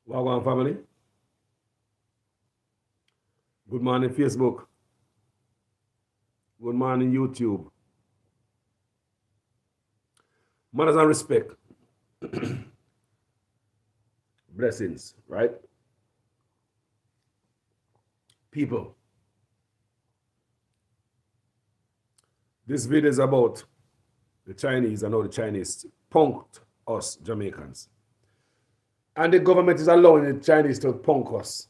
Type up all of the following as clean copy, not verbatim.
Wagwan family. Good morning, Facebook. Good morning, YouTube. Manners and respect. Blessings, right? People. This video is about the Chinese and how the Chinese punked us Jamaicans. And the government is allowing the Chinese to punk us.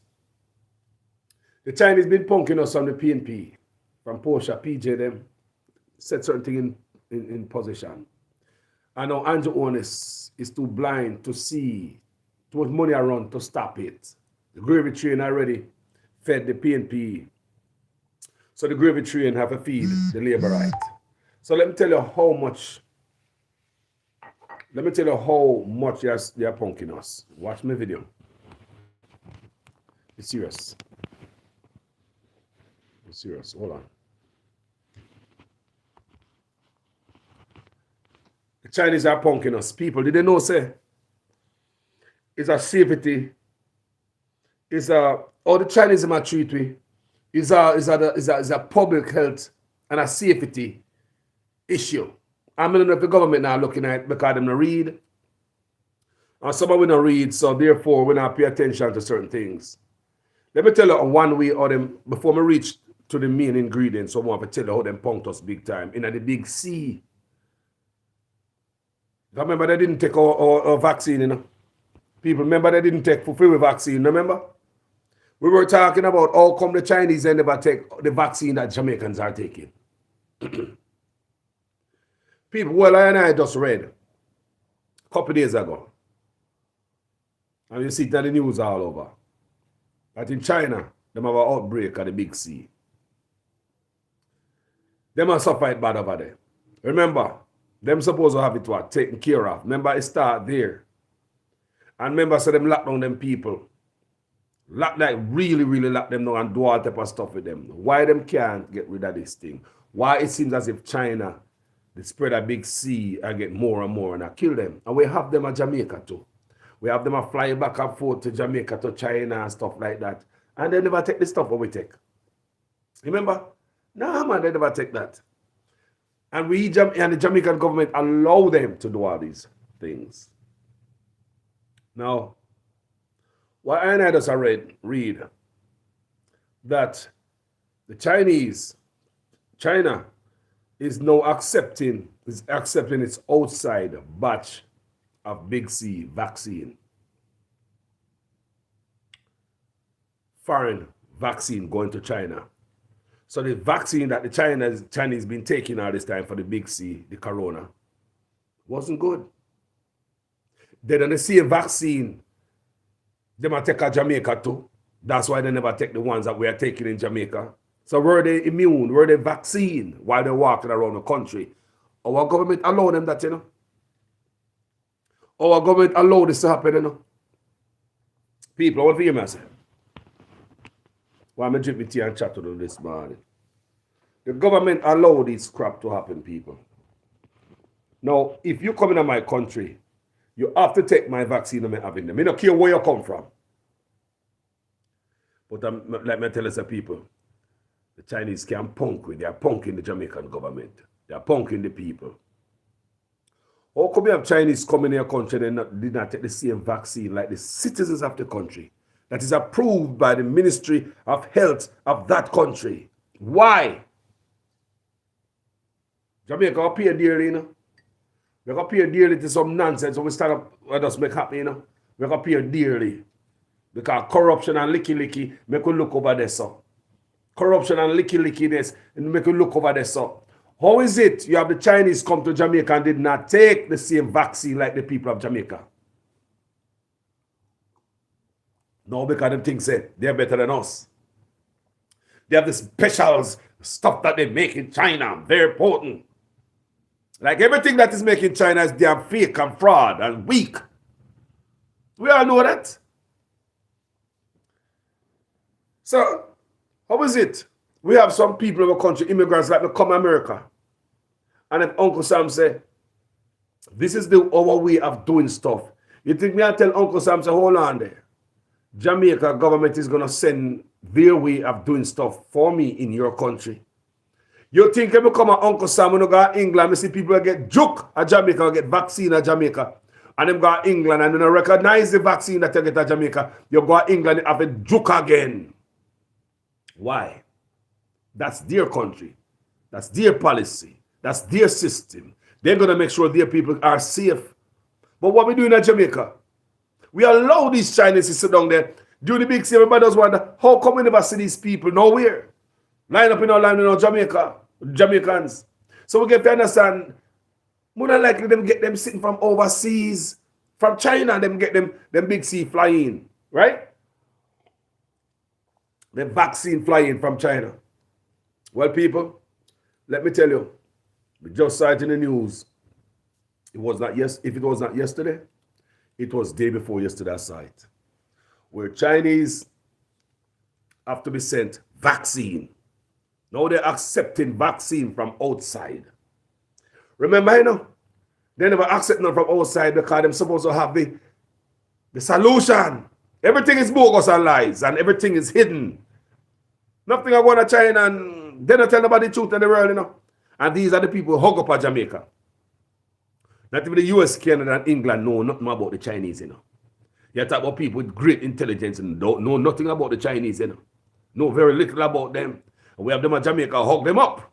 The Chinese been punking us from the PNP, from Porsche, PJ, them, set certain thing in position. And now Andrew Onis is too blind to see too much money around to stop it. The gravy train already fed the PNP. So the gravy train have to feed the labor right. So let me tell you how much they are punking us. Watch my video. It's serious. It's serious. Hold on. The Chinese are punking us. People, did they know, say, it's a safety, it's a, all the Chinese are treat we, is a public health and a safety issue. I don't know if the government now looking at it because them not read. And some of we not read, so therefore we not pay attention to certain things. Let me tell you one way or them, before we reach to the main ingredients, so I want to tell you how them punked us big time in the big C. Remember they didn't take our vaccine, you know. People, remember they didn't take for free vaccine, remember? We were talking about how come the Chinese they never take the vaccine that Jamaicans are taking. People, well, I just read a couple days ago, and you see it in the news all over, that in China, them have an outbreak at the Big C. Them are suffered bad over there. Remember, them supposed to have it what, taken care of. Remember, it start there. And remember, so them lock down them people. Really lock them down and do all type of stuff with them. Why them can't get rid of this thing? Why it seems as if China, they spread a Big C and get more and more and I kill them. And we have them at Jamaica too. We have them a fly back and forth to Jamaica, to China and stuff like that. And they never take the stuff that we take. Remember? No, man, they never take that. And the Jamaican government allow them to do all these things. Now, what I just read that the China is now accepting its outside batch of Big C vaccine. Foreign vaccine going to China. So the vaccine that the Chinese been taking all this time for the Big C, the corona, wasn't good. They don't see a vaccine, they might take a Jamaica too. That's why they never take the ones that we are taking in Jamaica. So were they immune? Were they vaccine while they're walking around the country? Our government allow them that, you know. Our government allow this to happen, you know. People, what do you say? Why am I drinking tea and chat to them this morning? The government allow this crap to happen, people. Now, if you come into my country, you have to take my vaccine and I'm having them. I don't care where you come from. But let me tell you some people, the Chinese can punk with. They are punking the Jamaican government. They are punking the people. How come you have Chinese coming in your country and did not take the same vaccine like the citizens of the country that is approved by the Ministry of Health of that country? Why? Jamaica will pay dearly, you know. We're going to pay dearly to some nonsense. So we start up, what does make happen, you know. We're going to pay dearly. Because corruption and licky make you look over there, so. Corruption and lickiness and make you look over there, so. How is it you have the Chinese come to Jamaica and did not take the same vaccine like the people of Jamaica? No, because them things say they're better than us. They have the special stuff that they make in China, very potent. Like everything that is made in China is damn fake and fraud and weak. We all know that. So, how is it? We have some people in our country, immigrants like to come to America. And if Uncle Sam say, this is our way of doing stuff. You think me I tell Uncle Sam, say, hold on there. Jamaica government is going to send their way of doing stuff for me in your country. You think if you come to Uncle Sam, when you go to England, you see people get juke at Jamaica, get vaccine at Jamaica. And them go to England and don't recognize the vaccine that you get at Jamaica. You go to England and have a juke again. Why? That's their country. That's their policy. That's their system. They're going to make sure their people are safe. But what we do in Jamaica, we allow these Chinese to sit down there. During the big sea, everybody does wonder, how come we never see these people nowhere? Line up in our line in Jamaica, Jamaicans. So we get to understand, more than likely them get them sitting from overseas, from China, them get them big sea flying, right? The vaccine flying from China. Well, people, let me tell you, we just saw it in the news. It was not if it was not yesterday, it was day before yesterday I saw it. Where Chinese have to be sent vaccine. Now they're accepting vaccine from outside. Remember, you know, they never accept none from outside because they're supposed to have the solution. Everything is bogus and lies, and everything is hidden. Nothing I go to China and they don't tell nobody the truth in the world, you know. And these are the people who hug up at Jamaica. Not even the US, Canada, and England know nothing about the Chinese, you know. You talk about people with great intelligence and don't know nothing about the Chinese, you know. Know very little about them. And we have them at Jamaica, hug them up.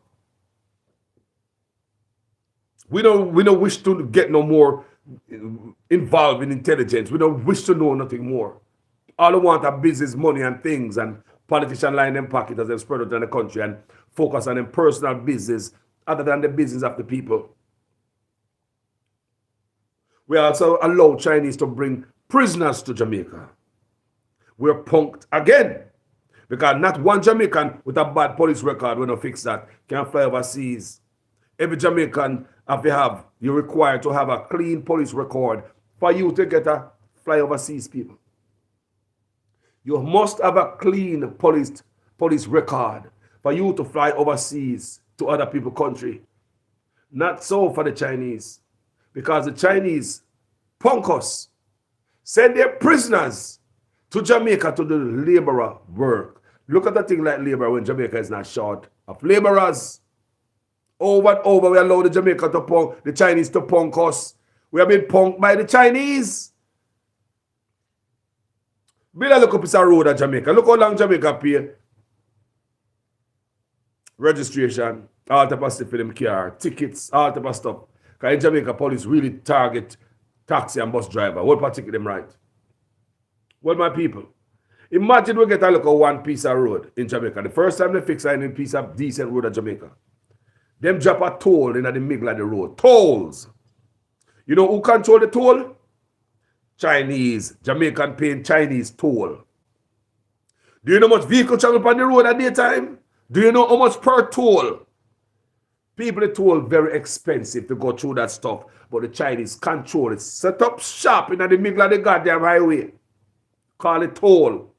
We don't wish to get no more involved in intelligence. We don't wish to know nothing more. All they want are business, money, and things, and politicians line them pocket as they spread out in the country and focus on their personal business other than the business of the people. We also allow Chinese to bring prisoners to Jamaica. We're punked again. Because not one Jamaican with a bad police record, when you fix that, can fly overseas. Every Jamaican, you're required to have a clean police record for you to get a fly overseas, people. You must have a clean police record for you to fly overseas to other people's country. Not so for the Chinese. Because the Chinese punk us, send their prisoners to Jamaica to do laborer work. Look at the thing like labor when Jamaica is not short of laborers. Over and over, we allow the Chinese to punk us. We have been punked by the Chinese. Build a look up a road at Jamaica. Look how long Jamaica pay. Registration, all type of stuff for them car, tickets, all type of stuff. Because in Jamaica, police really target taxi and bus driver. What particular them right? Well, my people, imagine we get a look at one piece of road in Jamaica. The first time they fix any piece of decent road at Jamaica, them drop a toll in the middle of the road. Tolls. You know who control the toll? Chinese. Jamaican paying Chinese toll. Do you know how much vehicle travel on the road at daytime? Do you know how much per toll? People, the toll very expensive to go through that stuff. But the Chinese control it. Set up shop in the middle of the goddamn highway. Call it toll.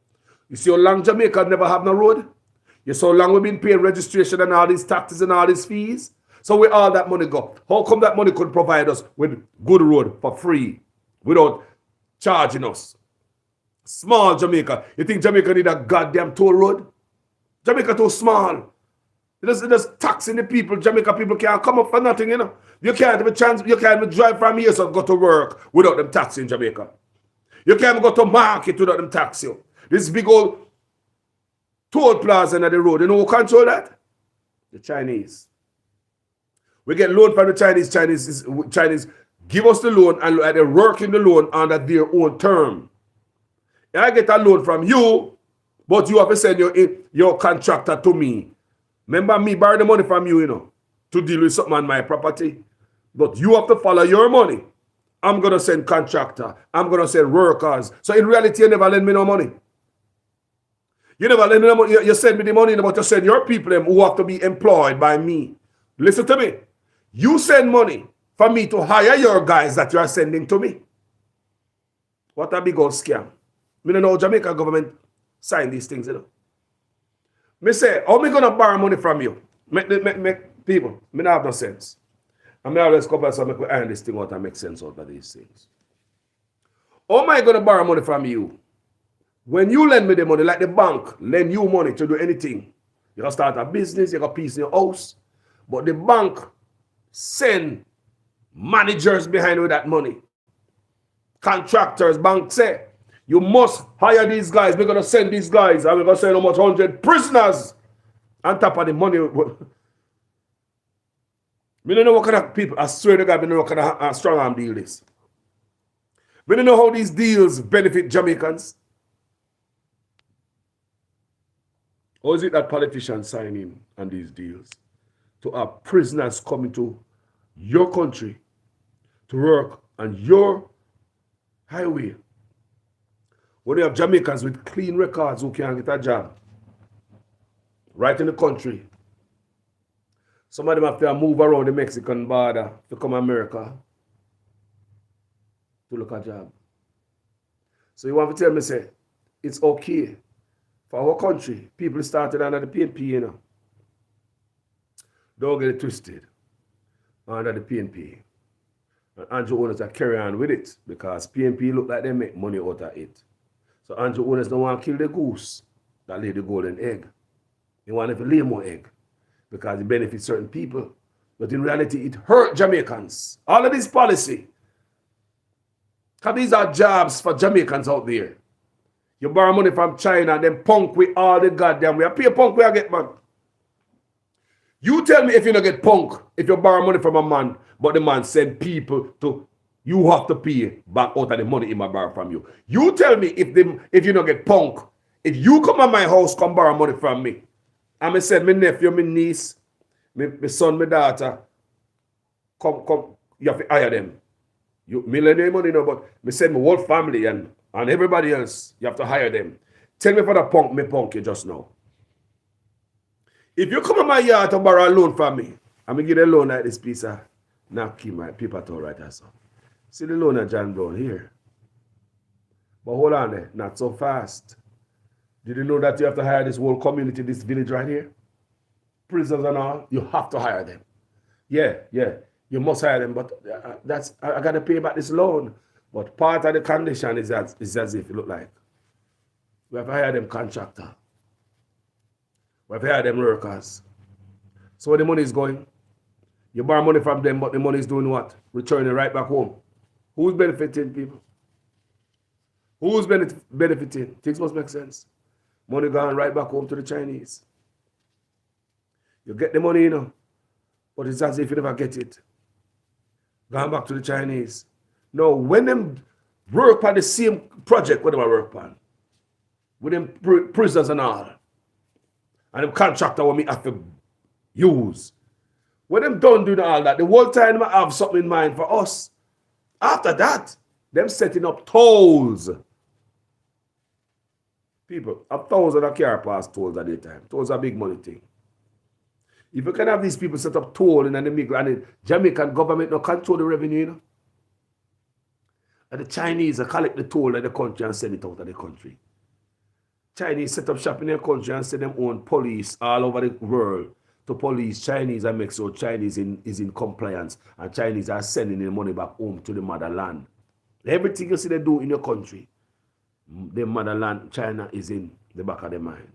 You see how long Jamaica never have no road? You see how long we've been paying registration and all these taxes and all these fees? So where all that money go? How come that money could provide us with good road for free without charging us? Small Jamaica. You think Jamaica need a goddamn toll road? Jamaica too small. It just taxing the people. Jamaica people can't come up for nothing, you know. You can't have a chance. You can't even drive from here so go to work without them taxing Jamaica. You can't even go to market without them tax you. This big old toll plaza on the road. You know who control that? The Chinese. We get loan from the Chinese. Chinese give us the loan and they're working the loan under their own term. I get a loan from you, but you have to send your contractor to me. Remember me borrow the money from you, you know, to deal with something on my property. But you have to follow your money. I'm going to send contractor. I'm going to send workers. So in reality, you never lend me no money. You never lend me no money. You send me the money, but you send your people who have to be employed by me. Listen to me. You send money for me to hire your guys that you are sending to me. What a big old scam. Me don't know Jamaica government sign these things, you know. Me say, how am I going to borrow money from you? Make people, me not have no sense. And me always come back so make we iron this thing out and make sense out of these things. How am I going to borrow money from you When you lend me the money, like the bank lend you money to do anything. You can start a business, you got peace in your house. But the bank send managers behind with that money. Contractors, bank say, you must hire these guys. We're going to send these guys and we're going to send almost 100 prisoners on top of the money. We don't know what kind of people, I swear to God, we don't know what kind of strong arm deal is. We don't know how these deals benefit Jamaicans. Or is it that politicians sign in on these deals to have prisoners coming to your country to work on your highway? When you have Jamaicans with clean records who can get a job right in the country, some of them have to move around the Mexican border to come to America to look at a job. So you want to tell me, say, it's okay for our country, people started under the PNP, you know. Don't get it twisted. Under the PNP. And Andrew owners are carry on with it because PNP look like they make money out of it. So Andrew owners don't want to kill the goose that lay the golden egg. They want to lay more egg because it benefits certain people. But in reality, it hurt Jamaicans. All of this policy. Because these are jobs for Jamaicans out there. You borrow money from China, then punk with all the goddamn way. I pay punk where I get, man. You tell me if you don't get punk, if you borrow money from a man, but the man send people to, you have to pay back out of the money he might borrow from you. You tell me if you don't get punk, if you come at my house, come borrow money from me, and me said, my nephew, my niece, my son, my daughter, come, you have to hire them. You millionaire money, no, but me send my whole family and everybody else, you have to hire them. Tell me for the punk, me punk you just now. If you come in my yard to borrow a loan from me, I'm going to give a loan like this piece of napkin, my paper towel right there. So. See the loan of John Brown here. But hold on there, not so fast. Did you know that you have to hire this whole community, this village right here? Prisoners and all, you have to hire them. Yeah, you must hire them, but I got to pay back this loan. But part of the condition is as if it look like we have to hire them contractor. We have to hire them workers. So where the money is going? You borrow money from them, but the money is doing what? Returning right back home. Who's benefiting, people? Who's benefiting? Things must make sense. Money gone right back home to the Chinese. You get the money, you know, but it's as if you never get it. Gone back to the Chinese. No, when them work on the same project, what do I work on? With them prisoners and all. And them contractor what me have to use. When them done doing all that, the whole time I have something in mind for us. After that, them setting up tolls. People, 1,000 of car pass tolls at the time. Tolls are a big money thing. If you can have these people set up toll in the middle, and the Jamaican government no control the revenue, you know. And the Chinese collect the toll of the country and send it out of the country. Chinese set up shop in their country and send them own police all over the world to police Chinese and make sure Chinese is in compliance and Chinese are sending the money back home to the motherland. Everything you see they do in your country, the motherland, China is in the back of their mind.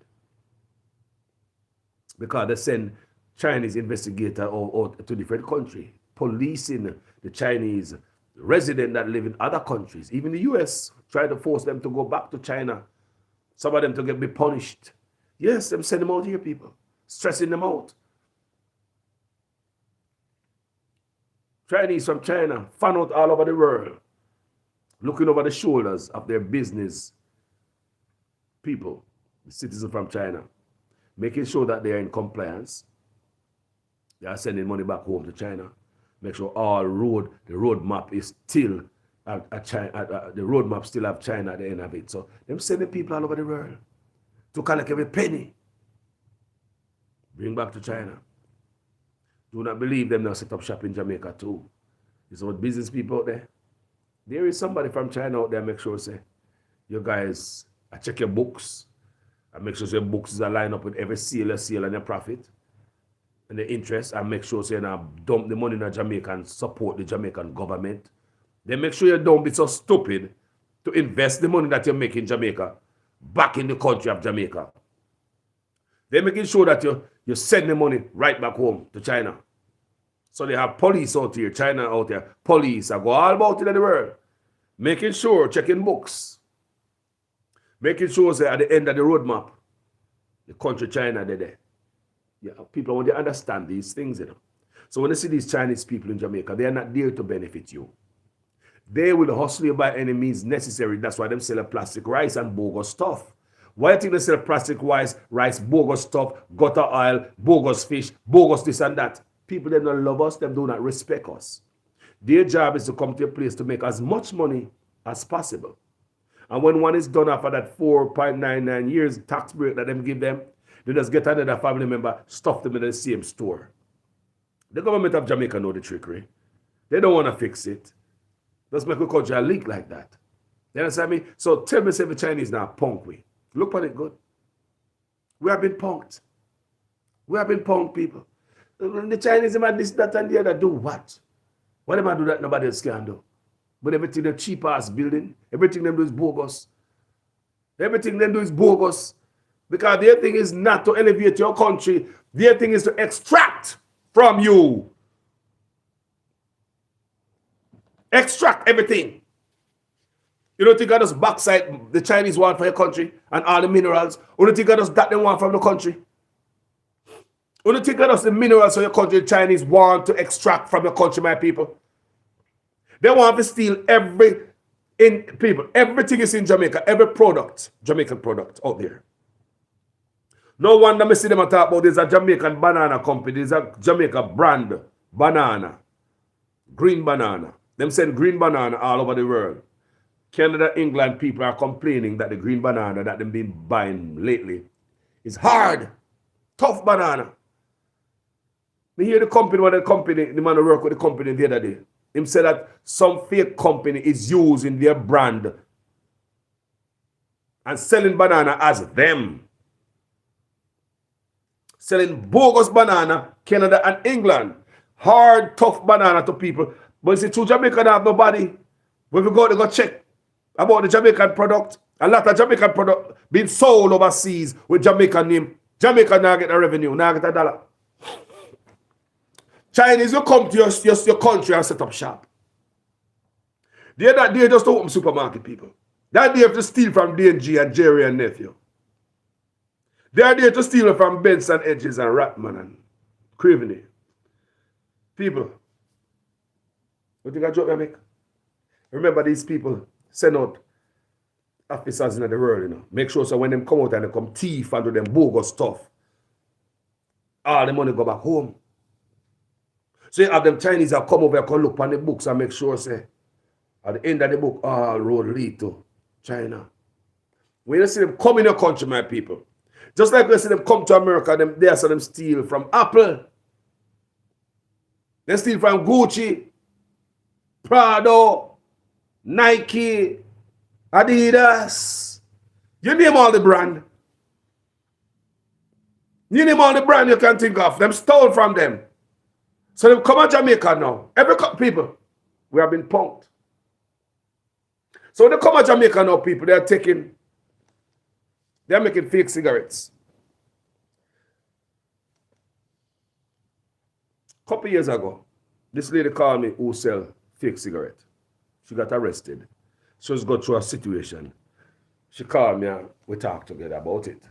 Because they send Chinese investigator or to different countries, policing the Chinese resident that live in other countries. Even the US try to force them to go back to China. Some of them to be punished. Yes, them send them out here, people. Stressing them out. Chinese from China, fan out all over the world. Looking over the shoulders of their business people, the citizens from China. Making sure that they are in compliance. They are sending money back home to China. Make sure all the road map is still the roadmap still have China at the end of it. So them sending people all over the world to collect every penny. Bring back to China. Do not believe them now set up shop in Jamaica too. It's about business people out there. There is somebody from China out there, make sure say, you guys, I check your books. I make sure your books are lined up with every sale and your profit. And the interest, and make sure you now dump the money in Jamaica and support the Jamaican government. Then make sure you don't be so stupid to invest the money that you make in Jamaica back in the country of Jamaica. They're making sure that you send the money right back home to China. So they have police out here, China out there, police. I go all about it in the world. Making sure, checking books. Making sure that at the end of the roadmap, the country China, they're there. Yeah, people want to understand these things, you know. So when you see these Chinese people in Jamaica, they are not there to benefit you. They will hustle you by any means necessary. That's why they sell plastic rice and bogus stuff. Why do you think they sell plastic rice, bogus stuff, gutter oil, bogus fish, bogus this and that? People that don't love us, them do not respect us. Their job is to come to a place to make as much money as possible. And when one is done after that 4.99 years tax break that them give them, they just get another family member, stuff them in the same store. The government of Jamaica know the trickery. They don't want to fix it. Let's make a country a leak like that. You understand me? So tell me, say the Chinese now punk we. Look at it good. We have been punked. We have been punked, people. The Chinese, them this, that, and the other do what? What them do that nobody else can do? But everything the cheap ass building, everything them do is bogus. Everything them do is bogus. Because their thing is not to elevate your country. Their thing is to extract from you. Extract everything. You don't think I just backside the Chinese want for your country and all the minerals? Or don't think I just that they want from the country? Or don't think I just the minerals for your country the Chinese want to extract from your country, my people? They want to steal everything is in Jamaica, every product, Jamaican product out there. No wonder me see them talk about there's a Jamaican banana company, there's a Jamaica brand banana, green banana. Them send green banana all over the world. Canada, England people are complaining that the green banana that they've been buying lately is hard, tough banana. Me hear the man who work with the company the other day. Him said that some fake company is using their brand and selling banana as them. Selling bogus banana, Canada and England. Hard, tough banana to people. But you see, to Jamaica, they have nobody. When we go, they go check about the Jamaican product. A lot of Jamaican product being sold overseas with Jamaican name. Jamaica now get a revenue, now get $1. Chinese will come to your country and set up shop. They're not there just to open supermarket, people. They're there to steal from D&G and Jerry and Nephew. They're there to steal from Benson, Edges and Ratman and Craveney. People, what do you got joke I make? Remember these people send out officers in the world, you know. Make sure so when them come out and they come thief and do them bogus stuff, all the money go back home. So you have them Chinese that come over and come look on the books and make sure say at the end of the book, all road lead to China. When you see them come in your country, my people, just like we see them come to America, they see them steal from Apple. They steal from Gucci, Prado, Nike, Adidas. You name all the brand. You name all the brand you can think of. Them stole from them. So they come to Jamaica now. Every people, we have been punked. So when they come to Jamaica now, people, they're making fake cigarettes. A couple years ago, this lady called me who sell fake cigarette. She got arrested. She was going through a situation. She called me and we talked together about it.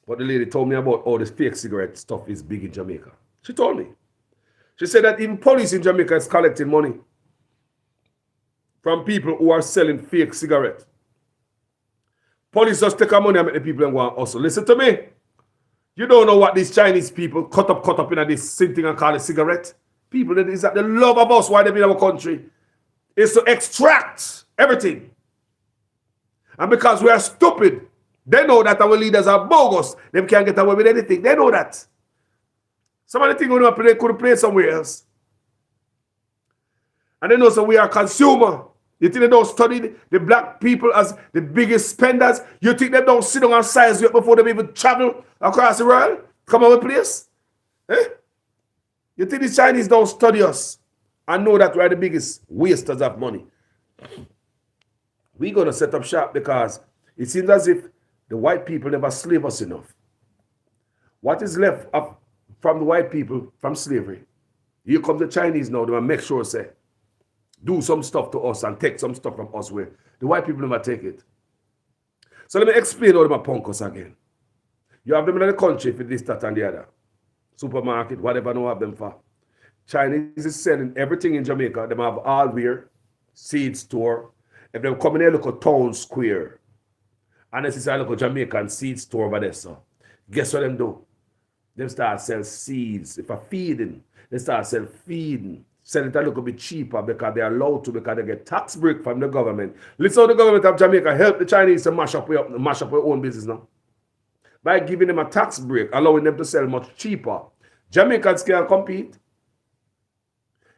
But the lady told me about all this fake cigarette stuff is big in Jamaica. She told me. She said that even police in Jamaica is collecting money from people who are selling fake cigarettes. Police just take our money and make the people and go and hustle. Listen to me. You don't know what these Chinese people cut up in this same thing and call it cigarette. People, that is that the love of us, why they be in our country, is to extract everything. And because we are stupid, they know that our leaders are bogus. They can't get away with anything. They know that. Some of the things we could play somewhere else. And they know so we are consumer. You think they don't study the black people as the biggest spenders? You think they don't sit down and size you up before they even travel across the world? Come our place? Eh? You think the Chinese don't study us and know that we are the biggest wasters of money? We're going to set up shop because It seems as if the white people never slave us enough. What is left from the white people from slavery? Here comes the Chinese now. They will make sure, say, do some stuff to us and take some stuff from us where the white people never take it. So let me explain how them punk us again. You have them in the country for this, that, and the other. Supermarket, whatever you have them for. Chinese is selling everything in Jamaica. They have all wear, seed store. If they come in there, look at town square. And this is a local Jamaican seed store over there. So guess what them do? They start sell seeds. If a feeding, they start sell feeding. Sell it a little bit cheaper because they're allowed to, because they get tax break from the government. Listen how the government of Jamaica help the Chinese to mash up their own business now. By giving them a tax break, allowing them to sell much cheaper. Jamaicans can compete.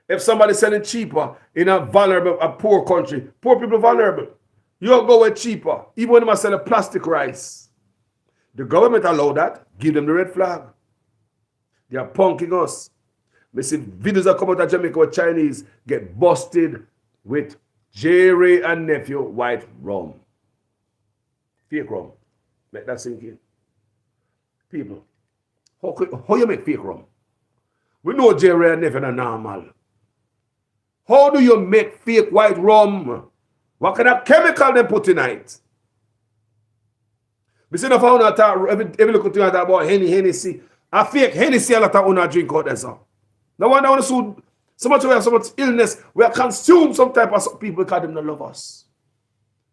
If somebody's selling cheaper in a vulnerable, a poor country, poor people vulnerable, you'll go with cheaper. Even when they sell a plastic rice. The government allow that, give them the red flag. They are punking us. We see videos that come out of Jamaica where Chinese get busted with Jerry and nephew white rum. Fake rum. Let that sink in. People, how you make fake rum? We know Jerry and nephew are normal. How do you make fake white rum? What kind of chemical they put in it? We see the found out every look at about Hennessy. A fake Hennessy a lot of una drink out there, so. No wonder when so much we have so much illness, we are consumed some type of people because them don't love us.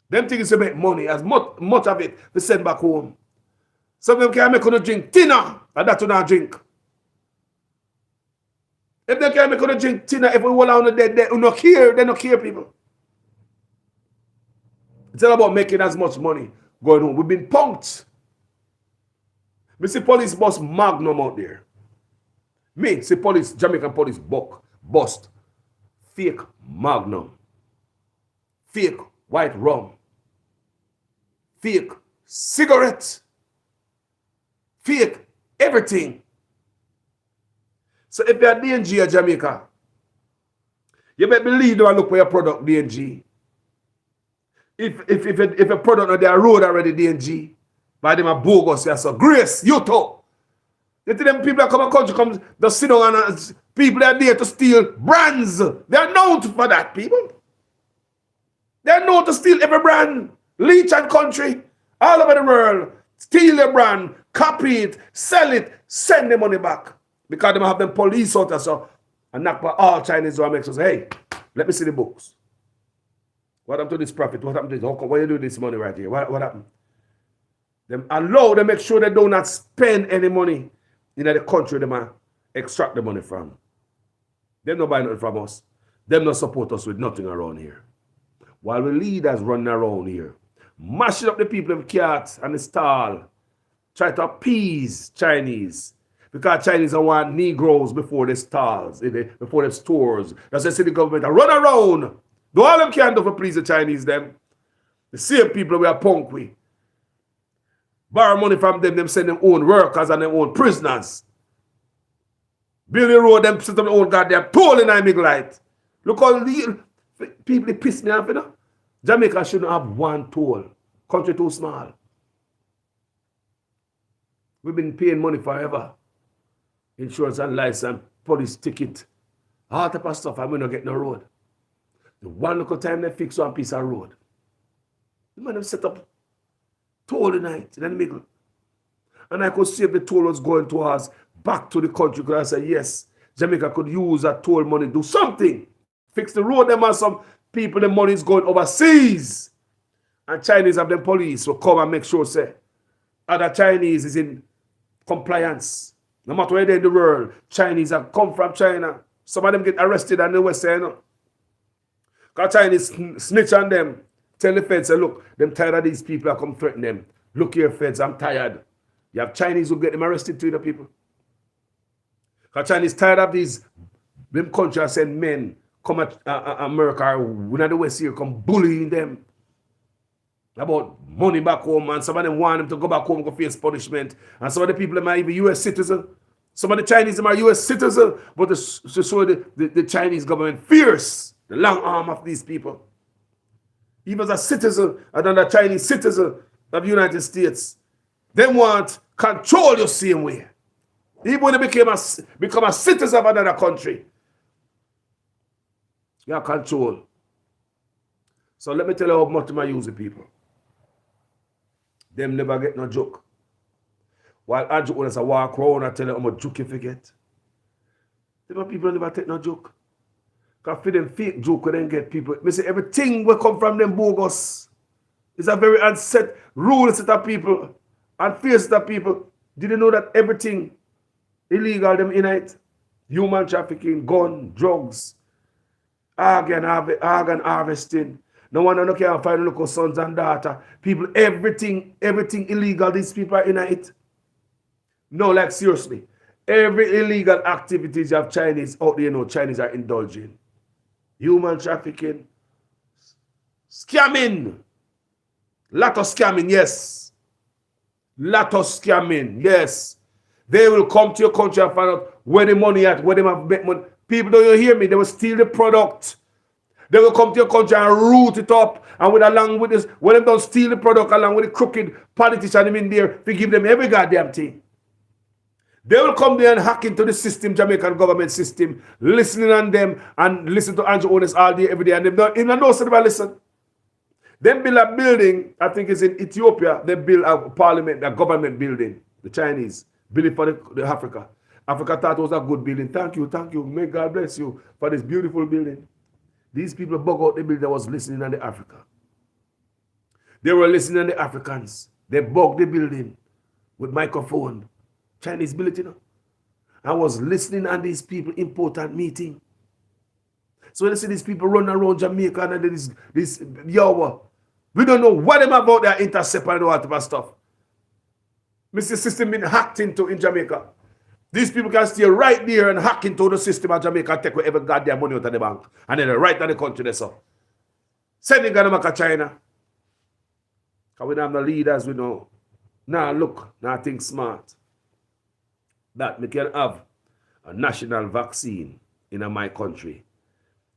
Them things to make money, as much of it we send back home. Some of them can make you drink dinner, and that you not drink. If they can make you drink dinner, if we want on the dead, they don't care people. It's all about making as much money going home. We've been punked. We see police bus Magnum out there. Me, see police, Jamaican police bust fake Magnum, fake white rum, fake cigarettes, fake everything. So if you're DNG at Jamaica, you better believe don't look for your product DNG. If a product on their road already DNG, by them are bogus, yeah, so Grace, you too. You think them people that come to country come to sit down and people that are there to steal brands. They are known for that, people. They are known to steal every brand. Leech and country, all over the world. Steal their brand, copy it, sell it, send the money back. Because they have them police out there, so and knock by all Chinese who make us say, hey, let me see the books. What happened to this profit? What happened to this? Why you do this money right here? What happened? Them allow them make sure they do not spend any money in the country they extract the money from. Them not buy nothing from us. Them not support us with nothing around here. While the leaders running around here, mashing up the people of cats and the stall, try to appease Chinese. Because Chinese are want Negroes before the stalls, before the stores. That's why the city government are run around. Do all them can do for please the Chinese them. The same people we are punk with. Borrow money from them send them own workers and their own prisoners. Build the road, them sit on their own goddamn toll in Big Light. Look how people piss me off, you know. Jamaica shouldn't have one toll. Country too small. We've been paying money forever. Insurance and license, police ticket, all type of stuff, and we don't get no road. The one little time they fix one piece of road. The man them set up toll the night in the middle. And I could see if the toll was going to us back to the country, because I said, yes, Jamaica could use that toll money, do something. Fix the road, them and some people, the money is going overseas. And Chinese have them police will come and make sure, say, other Chinese is in compliance. No matter where they're in the world, Chinese have come from China. Some of them get arrested on the West End. Because Chinese snitch on them. Tell the feds, say, look, them tired of these people, I come threaten them. Look here, feds, I'm tired. You have Chinese who get them arrested too, the people. Because Chinese tired of these, them countries send men come at America, or when the West here, come bullying them about money back home, and some of them want them to go back home and go face punishment. And some of the people are even U.S. citizens. Some of the Chinese are U.S. citizens, but to show the Chinese government fierce, the long arm of these people. Even as a citizen, another Chinese citizen, of the United States. They want control you same way. Even when they become a citizen of another country, you have control. So let me tell you how much I use the people. Them never get no joke. While Andrew Holness a walk around and tell you how much joke you forget. Them people never take no joke. Because for them fake joke, we then get people. Me say everything will come from them bogus. It's a very unset rule set of people and fear set of people. Did you know that everything illegal them in it? Human trafficking, gun, drugs, organ harvesting. No one no can find local sons and daughters. People, everything illegal. These people are in it. No, like seriously. Every illegal activities you have Chinese out there, you know, Chinese are indulging. Human trafficking, scamming. Lot of scamming, yes. Lot of scamming, yes. They will come to your country and find out where the money at, where they have bet money. People, don't you hear me? They will steal the product. They will come to your country and root it up. And with along with this, when they don't steal the product along with the crooked politicians in there, they give them every goddamn thing. They will come there and hack into the system, Jamaican government system, listening on them and listen to Andrew Holness all day, every day. And they don't even know somebody listen. They build a building, I think it's in Ethiopia. They build a parliament, a government building. The Chinese build it for the Africa. Africa thought it was a good building. Thank you. May God bless you for this beautiful building. These people bug out the building that was listening on the Africa. They were listening on the Africans. They bugged the building with microphone. Chinese built it, you know. I was listening on these people important meeting. So when you see these people running around Jamaica and this Yawa, we don't know what them about their intercept and all that type of stuff. Mr. System been hacked into in Jamaica. These people can stay right there and hack into the system of Jamaica and take whatever goddamn money out of the bank. And then they right to the country they saw. Sending them to China. Because we don't have the leaders, we know. Now look, now think smart. That we can have a national vaccine in my country.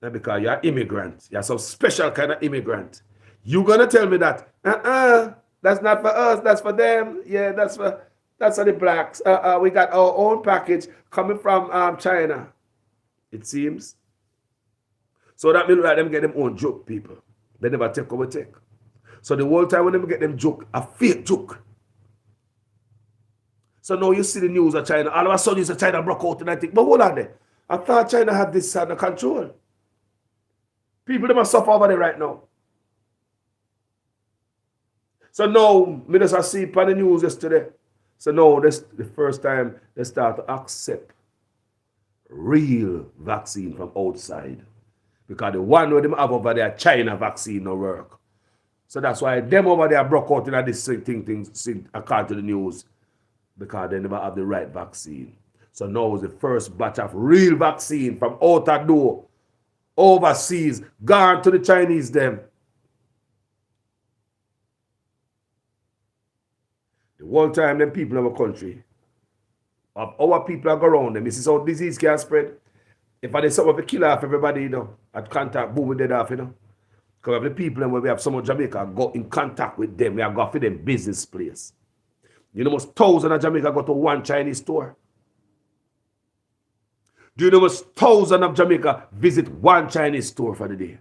And because you're an immigrant, you're some special kind of immigrant. You're going to tell me that, that's not for us, that's for them. Yeah, that's for the blacks. We got our own package coming from China, it seems. So that means that them get them own joke, people. They never take what we take. So the whole time when they get them joke, a fake joke. So now you see the news of China. All of a sudden you say China broke out and I think, but hold on there. I thought China had this under control. People they must suffer over there right now. So now, me just see on the news yesterday. So now this the first time they start to accept real vaccine from outside. Because the one where them have over there, China vaccine no work. So that's why them over there broke out in this thing according to the news. Because they never have the right vaccine. So now is the first batch of real vaccine from outer door, overseas, gone to the Chinese them. The whole time them people in our country, of our people are go around them. This is how disease can spread. If I did something to kill off everybody, you know, at contact, boom, we dead off, you know. Because of the people and when we have some of Jamaica go in contact with them, we have got for them business place. You know, almost thousands of Jamaica go to one Chinese store. Do you know almost thousands of Jamaica visit one Chinese store for the day?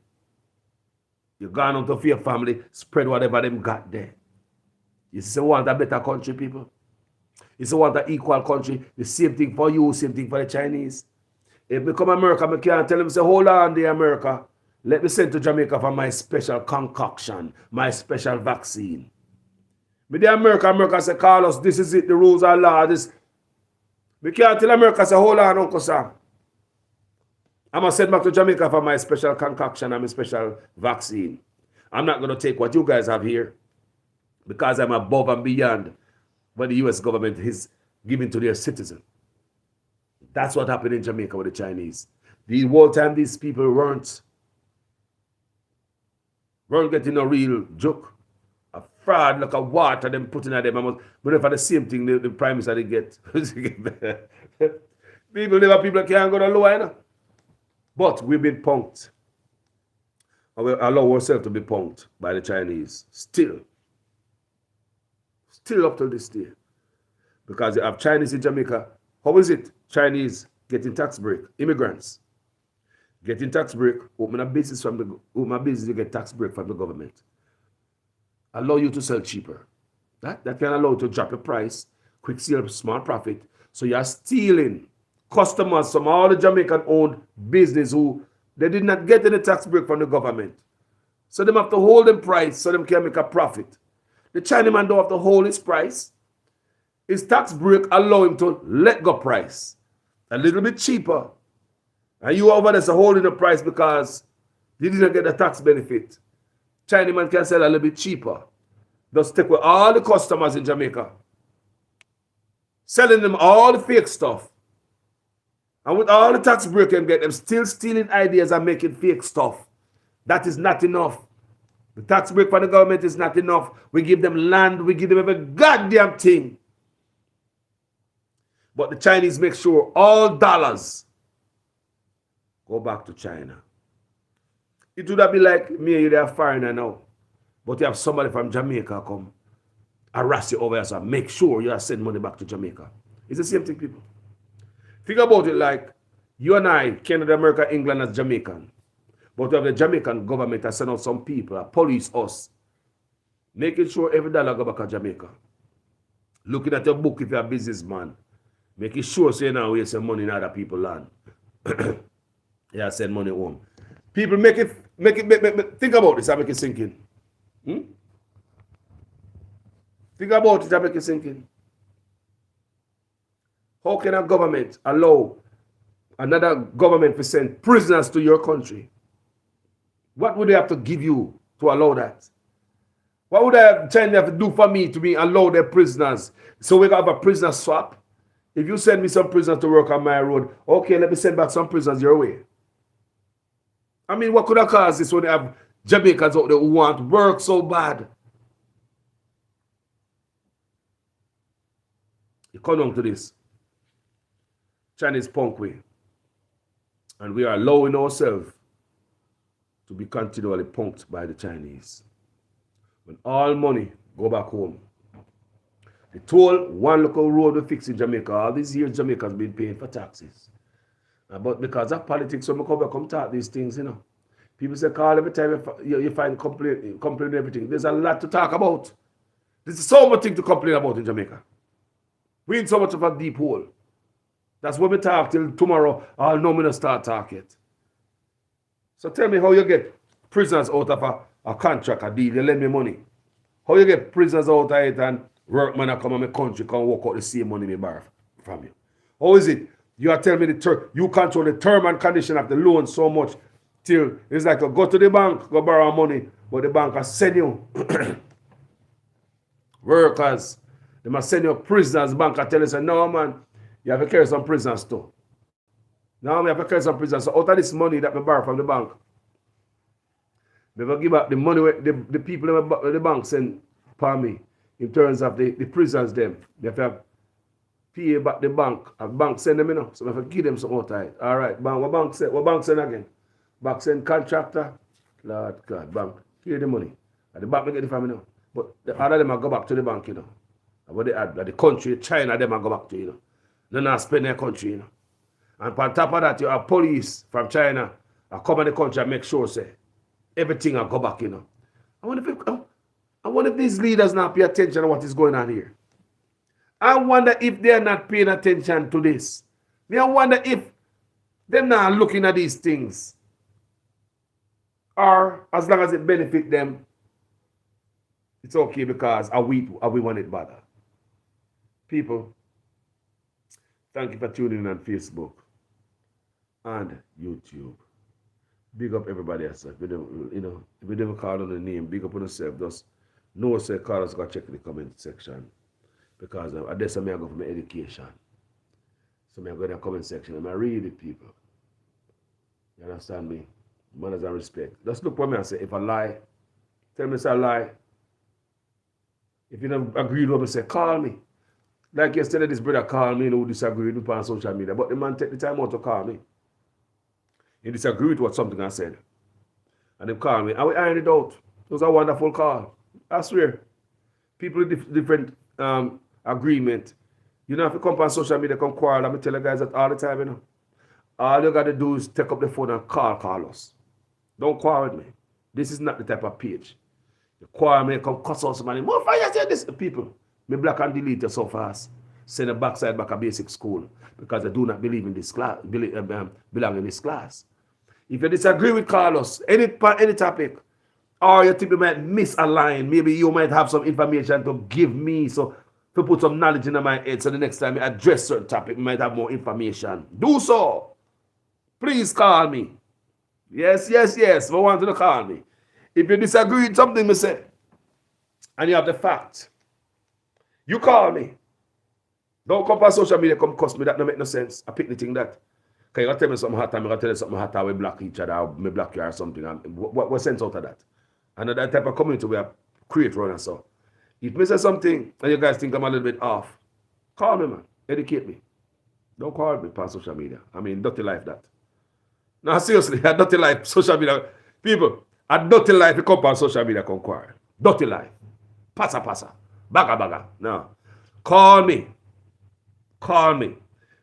You gone out of your family, spread whatever them got there. You say want a better country, people. You say want an equal country. The same thing for you, same thing for the Chinese. If we come America, I can't tell them, say, hold on there, America. Let me send to Jamaica for my special concoction, my special vaccine. But the America say, Carlos, this is it, the rules are law. This. We can't tell America, say, hold on, Uncle Sam. I'm going to send back to Jamaica for my special concoction and my special vaccine. I'm not going to take what you guys have here because I'm above and beyond what the U.S. government is giving to their citizens. That's what happened in Jamaica with the Chinese. The whole time these people weren't getting a real joke. A fraud like a water them putting at them. But for the same thing the prime minister they get. people can't go to lower, you know? But we've been punked. And we allow ourselves to be punked by the Chinese. Still. Still up to this day. Because you have Chinese in Jamaica. How is it? Chinese getting tax break. Immigrants getting tax break. Open a business you get tax break from the government. Allow you to sell cheaper. That can allow you to drop your price, quick sale, small profit. So you're stealing customers from all the Jamaican-owned business who they did not get any tax break from the government. So they have to hold the price so they can make a profit. The Chinaman don't have to hold his price. His tax break allow him to let go price a little bit cheaper. And you over there holding the price because you didn't get the tax benefit. Chinaman can sell a little bit cheaper. Just take with all the customers in Jamaica. Selling them all the fake stuff. And with all the tax break and get them still stealing ideas and making fake stuff. That is not enough. The tax break for the government is not enough. We give them land, we give them every goddamn thing. But the Chinese make sure all dollars go back to China. It would have been like me and you, they're foreigner now. But you have somebody from Jamaica come harass you over here, so make sure you send money back to Jamaica. It's the same thing, people. Think about it like you and I, Canada, America, England as Jamaican. But we have the Jamaican government that send out some people, police us, making sure every dollar go back to Jamaica. Looking at your book if you're a businessman. Making sure so you now waste your money in other people's land. Yeah, send money home. People make it think about this, I make it sink in. Think about it, I make it sink in. How can a government allow another government to send prisoners to your country? What would they have to give you to allow that? What would China have to do for me to be allow their prisoners? So we have a prisoner swap. If you send me some prisoners to work on my road, okay, let me send back some prisoners your way. I mean, what could have caused this when they have Jamaicans out there who want work so bad? You come down to this. Chinese punk way. And we are allowing ourselves to be continually punked by the Chinese. When all money go back home. They told one local road to fix in Jamaica. All these years Jamaica's been paying for taxes. But because of politics, when we come talk these things, you know. People say, Carl, every time you find complain everything. There's a lot to talk about. There's so much thing to complain about in Jamaica. We're in so much of a deep hole. That's when we talk till tomorrow. I'll know me to start talking. So tell me how you get prisoners out of a contract, a deal. You lend me money. How you get prisoners out of it and workmen that come in my country can walk out the same money me borrow from you? How is it? You are telling me you control the term and condition of the loan so much till it's like go to the bank, go borrow money, but the bank will send you workers. They must send you prisoners. Bank will tell you, say, no man, you have to carry some prisoners too. Now we have to carry some prisoners. So out of this money that we borrow from the bank, we will give back the money the people in the bank send for me in terms of the prisoners them. They have to pay back the bank. A bank send them, you know. So we have to give them some out of it. All right, bank, what bank send again? Bank send contractor. Lord God, bank, pay the money. And the bank will get it from me now. But the other them will go back to the bank, you know. And what they add, the country, China, them will go back to, you know. They not spend their country, you know. And on top of that, you have police from China that come in the country and make sure, say, everything will go back, you know. I wonder if these leaders not pay attention to what is going on here. I wonder if they are not paying attention to this. I wonder if they're not looking at these things. Or as long as it benefits them, it's okay because we want it better. People, thank you for tuning in on Facebook and YouTube. Big up everybody else. If we never call on the name, big up on yourself. Just know, say, call us, go check the comment section. Because I guess I go for my education. So I go in the comment section and I read it, people. You understand me? Manners and respect. Just look for me and say, if I lie, tell me it's a lie. If you don't agree with what I say, call me. Like yesterday, this brother called me who disagreed with me on social media. But the man take the time out to call me. He disagreed with what something I said. And they called me. And we ironed it out. It was a wonderful call. I swear. People with different agreement. You know, if you come on social media, come quarrel, I'm tell you guys that all the time, you know. All you got to do is take up the phone and call us. Don't quarrel with me. This is not the type of page. You quarrel me, come cuss out somebody. More fire say this to people. Me block and delete you so fast. Send a backside back a basic school because I do not believe in this class, belong in this class. If you disagree with Carlos, any topic, or you think you might misalign, maybe you might have some information to give me, so to put some knowledge in my head, so the next time you address certain topic, you might have more information. Do so. Please call me. Yes. I want you to call me. If you disagree with something I say, and you have the fact, you call me. Don't come on social media, come cuss me. That don't make no sense. I pick the thing that. Because you tell me something hot, I'm going to tell you something hot, we block each other, or me block you or something. What sense out of that? And that type of community we have create run and so. If me say something and you guys think I'm a little bit off, call me, man. Educate me. Don't call me on social media. I mean, dirty life that. No, seriously, a dirty life, social media. People, a dirty life, you come on social media, come quarrel. Dirty life. Passa. Baga. No. Call me.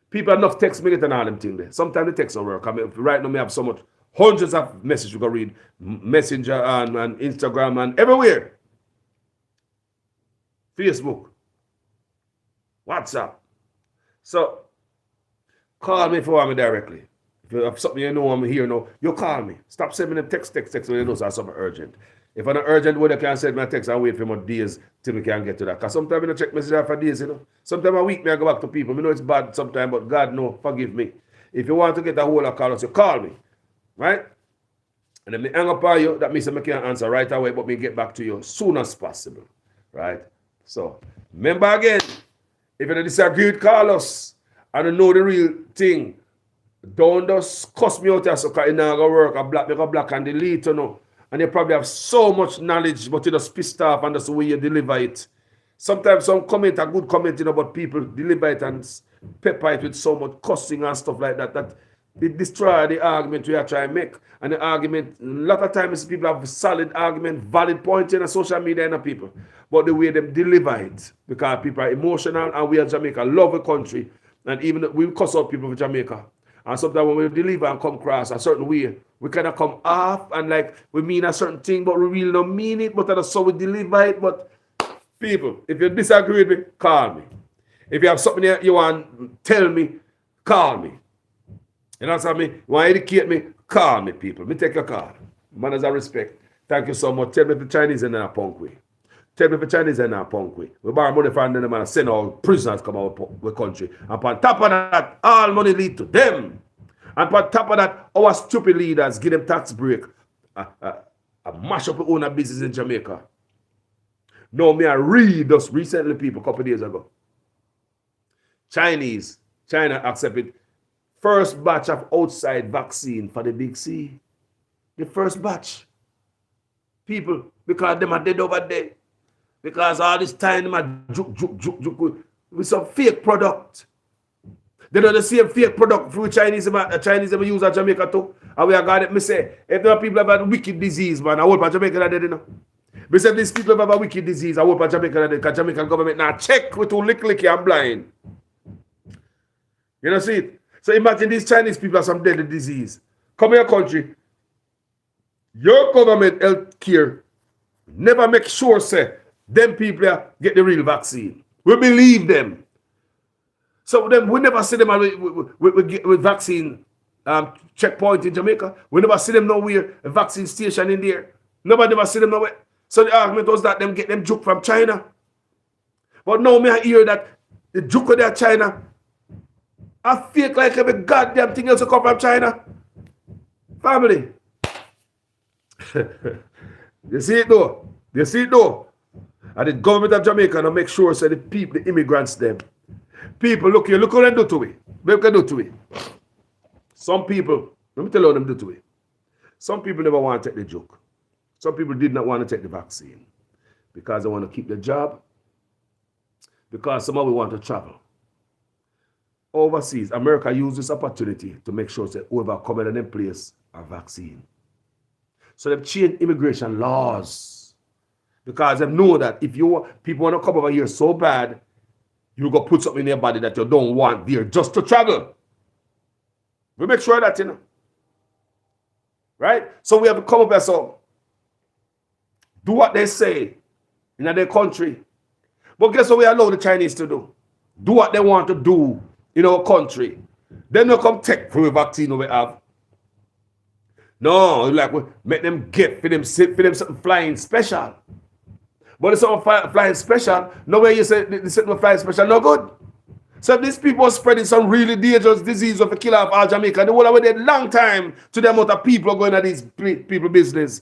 People enough text me and all them things there. Sometimes the text don't work. I mean, right now, we have so much, hundreds of messages you can read. Messenger and Instagram and everywhere. Facebook. WhatsApp. So, call me if you want me directly. If you have something you know I'm here now, you call me. Stop sending them text when you know there's something urgent. If I'm not urgent, you can send me a text and wait for more days till we can get to that. Because sometimes I don't check messages for days, you know. Sometimes a week, I go back to people. I know it's bad sometimes, but God, no, forgive me. If you want to get a hold of call us, you call me. Right? And then me hang up on you, that means I can't answer right away, but me get back to you as soon as possible. Right? So, remember again, if you disagree with Carlos and you know the real thing, don't just cuss me out here so it's not going to work. I go black and delete, you know. And you probably have so much knowledge, but you just pissed off and that's the way you deliver it. Sometimes some comment, a good comment, you know, but people deliver it and pepper it with so much cussing and stuff like that, that it destroy the argument we are trying to make. And the argument, a lot of times people have solid argument, valid point in social media and people. But the way them deliver it, because people are emotional and we are Jamaica, love a country. And even we cuss out people from Jamaica. And sometimes when we deliver and come across a certain way, we kind of come off and like we mean a certain thing, but we really don't mean it. But that's how we deliver it. But people, if you disagree with me, call me. If you have something you want, tell me, call me. You know what I mean? You want to educate me, call me, people. Me take your call. Manners and respect. Thank you so much. Tell me if the Chinese in a punk way. Tell me if the Chinese in a punk way. We borrow money from them and send all prisoners come out of the country. And on top of that, all money lead to them. And on top of that, our stupid leaders give them tax break. Mash up your own business in Jamaica. No, me I read those recently people a couple of days ago. China accepted first batch of outside vaccine for the Big C. The first batch. People, because them are dead over there. Because all this time them are juk with some fake product. They do the same fake product for Chinese ever use at Jamaica too. And we are got it. Me say, if there are people have had wicked disease, man, I hope at Jamaica are dead, you know. Me say these people have a wicked disease, I hope at Jamaica are dead, because Jamaican government now check with two licky and blind. You know, see it? So imagine these Chinese people have some deadly disease. Come in your country, your government health care never make sure, say, them people get the real vaccine. We believe them. So then we never see them with vaccine checkpoint in Jamaica. We never see them nowhere, a vaccine station in there. Nobody never see them nowhere. So the argument was that them get them juke from China. But now me I hear that the juke of their China, I fake like every goddamn thing else to come from China. Family. You see it though? And the government of Jamaica now make sure so the people, the immigrants them. People, look here, look what they do to it. What they do to it. Some people, let me tell you what them do to it. Some people never want to take the joke. Some people did not want to take the vaccine because they want to keep their job, because some of them want to travel. Overseas, America used this opportunity to make sure that whoever come in them place a vaccine. So they've changed immigration laws Because they know that if people want to come over here so bad, you go put something in your body that you don't want there just to travel. We make sure that, right? So we have to come up here, so do what they say in their country. But guess what we allow the Chinese to do? Do what they want to do in our country. Then they come take for the vaccine we have. No, like we make them get for them something flying special. But it's something flying special. No way you say this flying special, no good. So if these people are spreading some really dangerous disease of a killer of all Jamaica, the whole of it long time to the amount of people going at these people business.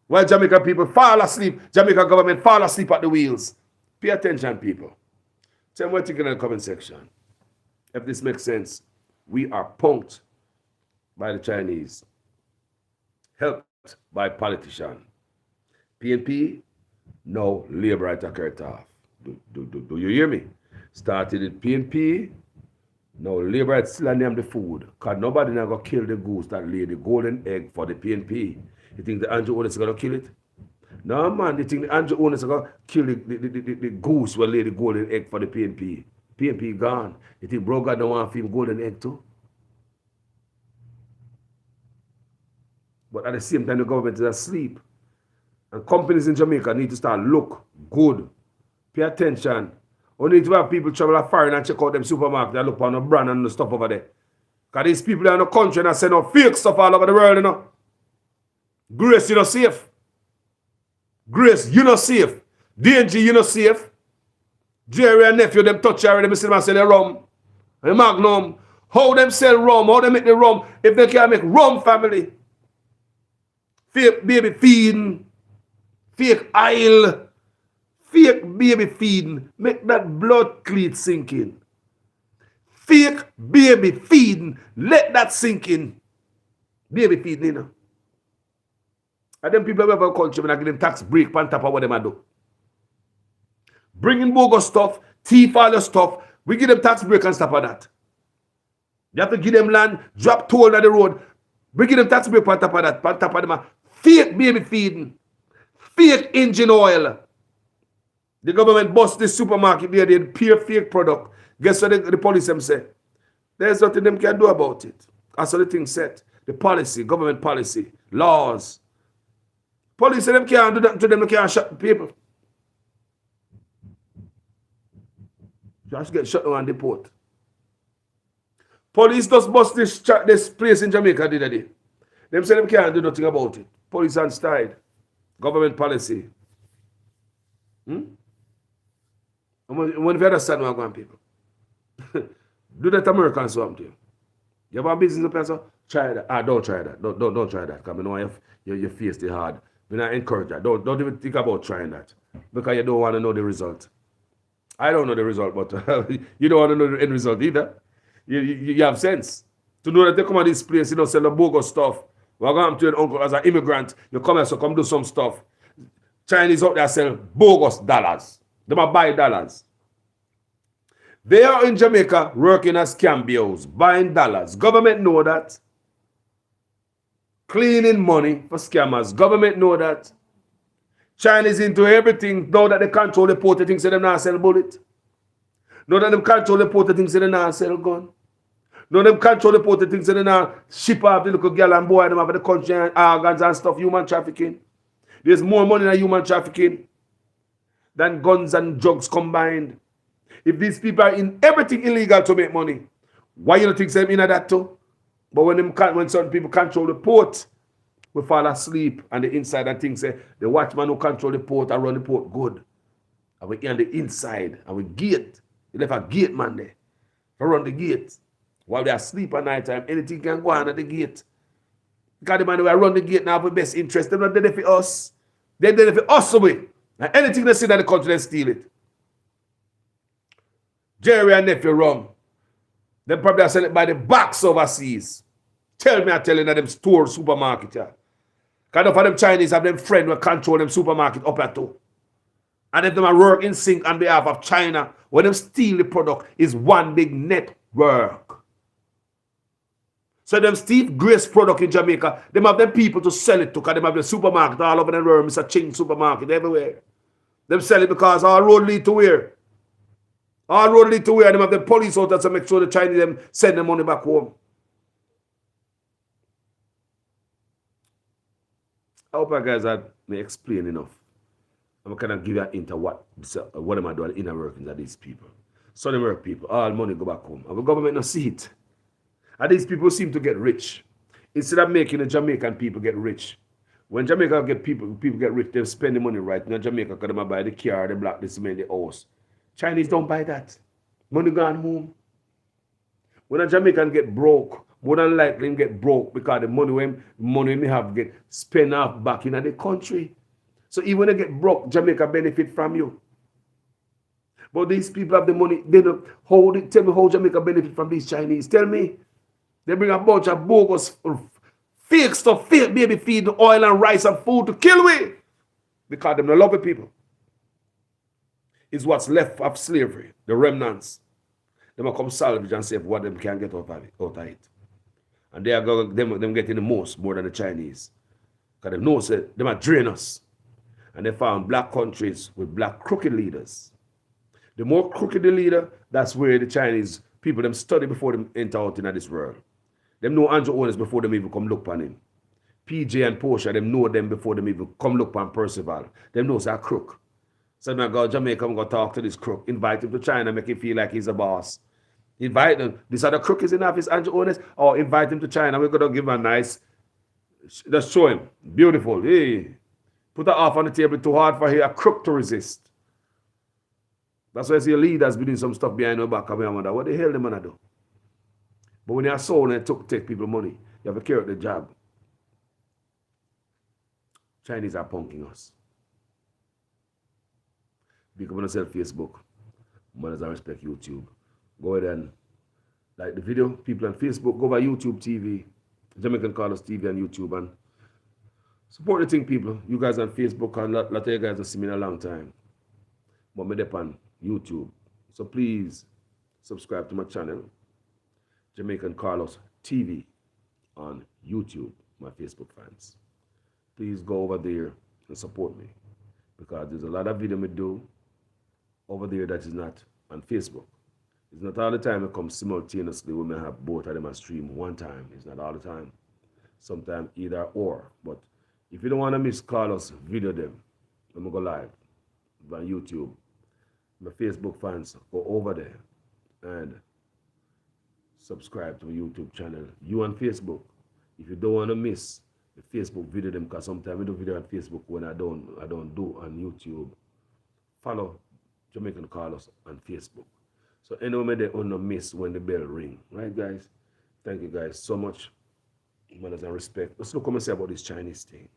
While Jamaica people fall asleep, Jamaica government fall asleep at the wheels. Pay attention, people. Tell me what you think in the comment section. If this makes sense, we are punked by the Chinese, helped by politicians. PNP, no labor right to off. Do you hear me? Started at PNP, no labor right still name the food. Because nobody now going to kill the goose that lay the golden egg for the PNP. You think the Andrew owners are going to kill it? No, man. You think the Andrew owners are going to kill the goose will lay the golden egg for the PNP? PNP gone. You think bro God don't want to feed golden egg too? But at the same time, the government is asleep. And companies in Jamaica need to start look good. Pay attention. We need to have people travel foreign and check out them supermarkets and look on the brand and the stuff over there. Because these people are in the country and send out fake stuff all over the world, Grace, you're not safe. Grace, you're not safe. DNG, you're not safe. Jerry and nephew, them touch already, them sell their rum. The Magnum. How them sell rum? How they make the rum? If they can make rum, family. Fake baby feeding. Fake oil. Fake baby feeding. Make that blood cleat sink in. Fake baby feeding. Let that sink in. Baby feeding, And them people have a country when I give them tax break on top of what them do. Bringing bogus stuff, thief all your stuff. We give them tax break and stuff like that. You have to give them land, drop toll on the road. We give them tax break on top of that. On top of them, fake baby feeding. Fake engine oil. The government bust this supermarket there, they pure fake product. Guess what the police them say? There's nothing them can do about it. That's what the thing said. The policy, government policy, laws. Police say them can't do that to them, they can't shut people. Just get shut down and deport. Police just bust this place in Jamaica the other day. Them say them can't do nothing about it. Police on style. Government policy. And when you understand what I'm going, people. Do that American something. You have a business up here, so try that. Don't try that. Don't try that. Because I know your face is hard. We not encourage that. Don't even think about trying that. Because you don't want to know the result. I don't know the result, but you don't want to know the end result either. You have sense. To know that they come at this place, sell the bogus stuff. We're going to your uncle as an immigrant. You come here, so come do some stuff. Chinese out there sell bogus dollars. They might buy dollars. They are in Jamaica working as scam bureaus, buying dollars. Government know that. Cleaning money for scammers. Government know that. Chinese into everything. Now that they control the port, they think they not sell bullet. Now that they control the port, they think they not sell gun. Now them control the port, they think they not ship off the little girl and boy them over the country and organs and stuff, human trafficking. There's more money in human trafficking than guns and drugs combined. If these people are in everything illegal to make money, why you don't think them in that too? But when certain people control the port, we fall asleep and the inside and things say the watchman who control the port and run the port good. And we on the inside and we gate. You left a gate man there. To run the gate. While they are asleep at night time, anything can go on at the gate. Because the man who run the gate now have the best interest. They're not there for us. They're there for us away. And anything they see in the country, they steal it. Jerry and nephew rum. They probably are selling it by the box overseas. Tell me, I'm telling you, them store supermarket. Yeah. Because enough of them Chinese have them friends who control them supermarket up at two. And if them are work in sync on behalf of China, when them steal the product, is one big network. So them Steve Grace product in Jamaica, them have them people to sell it to, because them have the supermarket all over the world, Mr. Ching supermarket everywhere. Them sell it because all road lead to where? All road lead to where? Them have the police out there to make sure the Chinese them send the money back home. I hope you guys had me explain enough. I'm going to give you a hint of what am I doing, the inner workings of these people. So them work people, all money go back home. And the government not see it. And these people seem to get rich. Instead of making the Jamaican people get rich. When Jamaica get people get rich, they spend the money right. Now Jamaica because they buy the car, the block, the cement, the house. Chinese don't buy that. Money gone home. When a Jamaican get broke, more than likely him get broke because the money we have get spent off back in the country. So even when they get broke, Jamaica benefit from you. But these people have the money. They don't hold it. Tell me how Jamaica benefit from these Chinese. Tell me. They bring a bunch of bogus, fake stuff, fake baby feed, oil and rice and food to kill we. Because them don't love the people. It's what's left of slavery, the remnants. They will come salvage and save what them can get out of it. And they are going, them getting the most, more than the Chinese. Because they know that they might drain us. And they found black countries with black crooked leaders. The more crooked the leader, that's where the Chinese people, them study before them enter out into this world. Them know Andrew Owners before them even come look upon him. PJ and Portia, them know them before them even come look upon Percival. Them knows that crook. So I'm go to Jamaica, I'm going to talk to this crook. Invite him to China, make him feel like he's a boss. Invite him. This other crook is in office, Andrew Owners. Or invite him to China. We're going to give him a nice, just show him. Beautiful. Hey. Put that off on the table, too hard for a crook to resist. That's why I see leaders be doing some stuff behind your back. I wonder, what the hell them gonna do? But when you're sold and take people money, you have to carry out the job. Chinese are punking us. Because when I sell Facebook, mothers I respect YouTube. Go ahead and like the video. People on Facebook, go by YouTube TV, Jamaican Carlos TV on YouTube, and support the thing, people. You guys on Facebook, and a lot of you guys have seen me in a long time. But me dep on YouTube. So please subscribe to my channel, Jamaican Carlos TV on YouTube, my Facebook fans. Please go over there and support me. Because there's a lot of video me do over there that is not on Facebook. It's not all the time it comes simultaneously when we have both of them on stream one time. It's not all the time. Sometimes either or. But if you don't want to miss Carlos video them, I'm going to go live on YouTube. My Facebook fans, go over there and subscribe to my YouTube channel. You on Facebook, if you don't want to miss the Facebook video them, because sometimes I do video on Facebook when I don't do on YouTube. Follow Jamaican Carlos on Facebook. So anyway, they don't miss when the bell ring. Right, guys? Thank you guys so much. Manners and respect. Let's look what I say about this Chinese thing.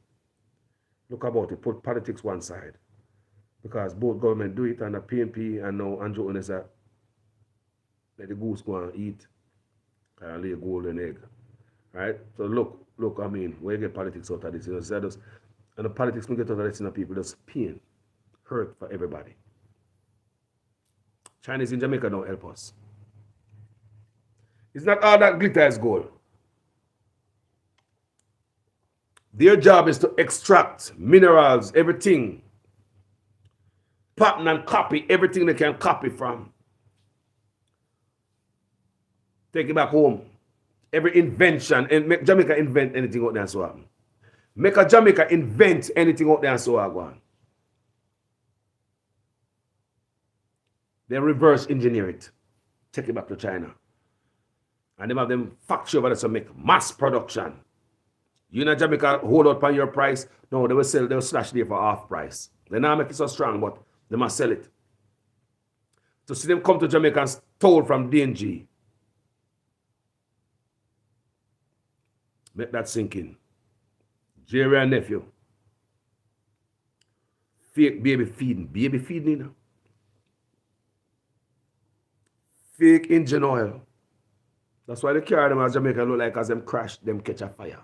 Look about it. Put politics one side. Because both government do it, and the PNP and now Andrew Owners let the goose go and eat and lay a golden egg. Right? So look, I mean, where you get politics out of this? You know, and the politics we get out of this, you know, people just pain, hurt for everybody. Chinese in Jamaica don't help us. It's not all that glitter is gold. Their job is to extract minerals, everything. Patent and copy everything they can copy from. Take it back home. Every invention, and make Jamaica invent anything out there and so on. Make a Jamaica invent anything out there and so on. They reverse engineer it. Take it back to China. And they have them factory over there to make mass production. You know Jamaica hold out on your price. No, they will slash there for half price. They now make it so strong, but they must sell it. To see them come to Jamaica and stole from DNG. Make that sink in. Jerry and nephew. Fake baby feeding. Baby feeding, you know. Fake engine oil. That's why they carry them as Jamaica look like as them crash, them catch a fire.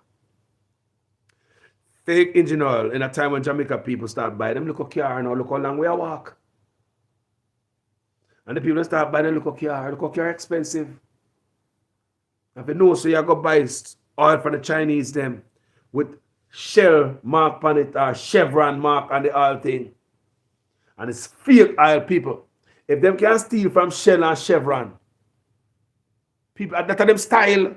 Fake engine oil in a time when Jamaica people start buying them, look at car now, look how long we walk. And the people start buying them, look at car expensive. If you know, so you go buy oil from the Chinese them with Shell mark on it or Chevron mark on the oil thing. And it's fake oil, people. If them can steal from Shell and Chevron, people that are them style.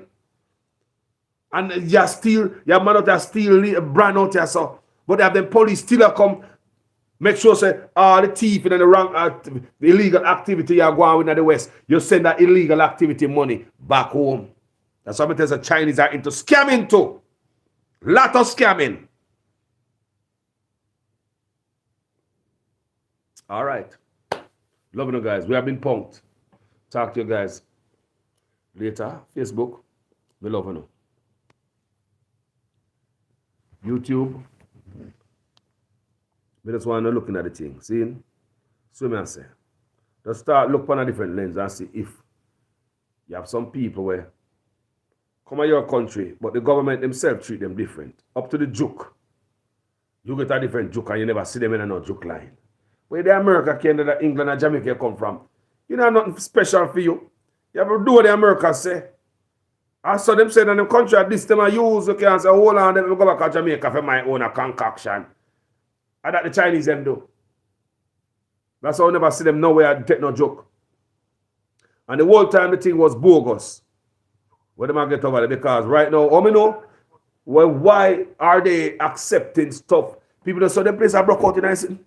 And you steal, your man out there steal brand out there, so. But they have them police still come, make sure say all the thief and the wrong the illegal activity you are going in the West, you send that illegal activity money back home. That's why the Chinese are into scamming too. Lot of scamming. All right. Loving you guys. We have been punked. Talk to you guys later. Facebook. We love you. YouTube. We just want to looking at the thing. See? So me I say. Just start look on a different lens and see if you have some people where come to your country, but the government themselves treat them different. Up to the juke. You get a different juke and you never see them in a no juke line. Where the America, Canada, England, and Jamaica come from, you know nothing special for you. You have to do what the Americans say. I saw them say that the country at this time I use, you can say, hold on, let me go back to Jamaica for my own concoction. And that the Chinese them do. That's how I never see them nowhere take no joke. And the whole time the thing was bogus. Where them I get over there? Because right now, how me know? Well, why are they accepting stuff? People don't saw them place I broke out in Iceland.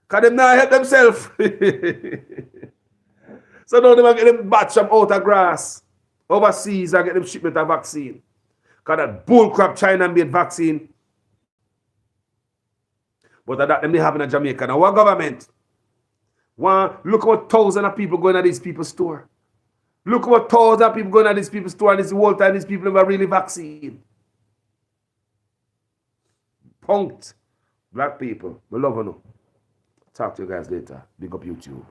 Because them not help themselves. So now they get them batch from outer grass. Overseas, I get them shipment of vaccine. Because that bullcrap China made vaccine. But that them they have in Jamaica. Now, what government? Look what thousands of people going to these people's store. Look what thousands of people going to these people's store, and this whole time these people never really vaccine. Punked. Black people. We love you. Talk to you guys later. Big up YouTube.